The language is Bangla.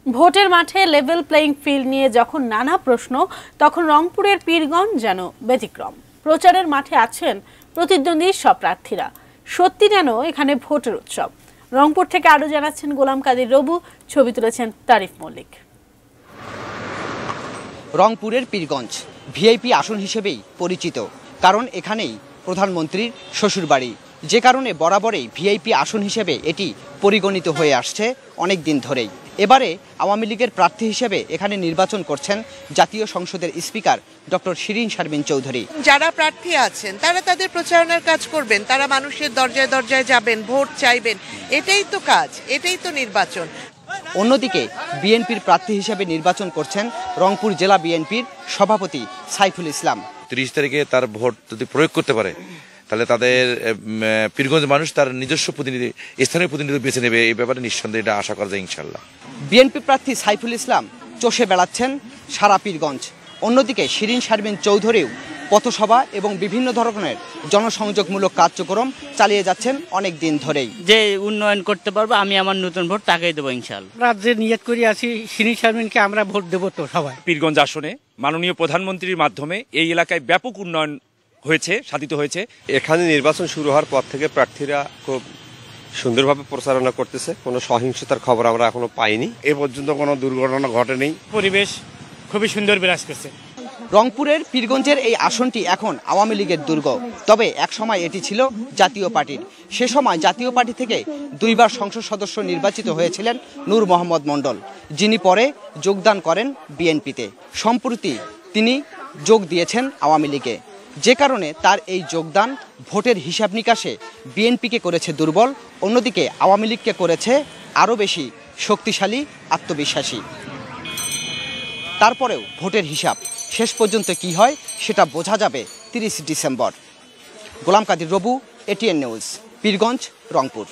ভোটের মাঠে লেভেল প্লেইং ফিল্ড নিয়ে যখন নানা প্রশ্ন, তখন রংপুরের পীরগঞ্জ যেন ব্যতিক্রম। প্রচারের মাঠে আছেন প্রতিদ্বন্দ্বী সব প্রার্থীরা। সত্যি যেন এখানে ভোটের উৎসব। রংপুর থেকে আরো জানাচ্ছেন গোলাম কাদের রবু, ছবি তুলেছেন তারিফ মল্লিক। রংপুরের পীরগঞ্জ ভিআইপি আসন হিসেবেই পরিচিত, কারণ এখানেই প্রধানমন্ত্রীর শ্বশুরবাড়ি। যে কারণে বরাবরই ভিআইপি আসন হিসেবে এটি পরিগণিত হয়ে আসছে অনেক দিন ধরেই। এবারে আওয়ামী লীগের প্রার্থী হিসেবে এখানে নির্বাচন করছেন জাতীয় সংসদের স্পিকার ডক্টর শিরীন শারমিন চৌধুরী। যারা প্রার্থী আছেন তারা তাদের প্রচারণার কাজ করবেন, তারা মানুষের দরজায় দরজায় যাবেন, ভোট চাইবেন। এটাই তো কাজ, এটাই তো নির্বাচন। অন্যদিকে বিএনপির প্রার্থী হিসেবে নির্বাচন করছেন রংপুর জেলা বিএনপির সভাপতি সাইফুল ইসলাম। 30 তারিখে তার ভোট যদি প্রয়োগ করতে পারে, তাহলে তাদের পীরগঞ্জ মানুষ তার নিজস্ব প্রতিনিধি, স্থানীয় প্রতিনিধি বেছে নেবে। এই ব্যাপারে নিঃসন্দেহে এটা আশা করা যায় ইনশাল্লাহ। বিএনপি প্রার্থী সাইফুল ইসলাম চষে বেড়াচ্ছেন সারা পীরগঞ্জ। অন্যদিকে শিরীন শারমিন চৌধুরীও পথসভা এবং বিভিন্ন ধরনের জনসংযোগমূলক কার্যক্রম চালিয়ে যাচ্ছেন অনেক দিন ধরেই। যে উন্নয়ন করতে পারবো, আমি আমার নতুন ভোট তাকেই দেবো ইনশাল্লাহ। রাজ্যে নিয়ত করে আছি শিরীন শারমিনকে আমরা ভোট দেবো। তো সবাই পীরগঞ্জ আসনে মাননীয় প্রধানমন্ত্রীর মাধ্যমে এই এলাকায় ব্যাপক উন্নয়ন হয়েছে, সাধিত হয়েছে। এখানে নির্বাচন শুরু হওয়ার পর থেকে প্রার্থীরা খুব সুন্দরভাবে প্রচারণা করতেছে। কোনো সহিংসতার খবর আমরা এখনো পাইনি। এ পর্যন্ত কোনো দুর্ঘটনা ঘটেনি। পরিবেশ খুবই সুন্দর বিরাজ করছে। রংপুরের পীরগঞ্জের এই আসনটি এখন আওয়ামী লীগের দুর্গ, তবে এক সময় এটি ছিল জাতীয় পার্টির। সে সময় জাতীয় পার্টি থেকে 2 বার সংসদ সদস্য নির্বাচিত হয়েছিলেন নূর মোহাম্মদ মণ্ডল, যিনি পরে যোগদান করেন বিএনপিতে। সম্প্রতি তিনি যোগ দিয়েছেন আওয়ামী লীগে। যে কারণে তার এই যোগদান ভোটের হিসাব নিকাশে বিএনপিকে করেছে দুর্বল, অন্যদিকে আওয়ামী লীগকে করেছে আরও বেশি শক্তিশালী, আত্মবিশ্বাসী। তারপরেও ভোটের হিসাব শেষ পর্যন্ত কি হয় সেটা বোঝা যাবে 30 ডিসেম্বর। গোলাম কাদের রবু, এটিএন নিউজ, পীরগঞ্জ, রংপুর।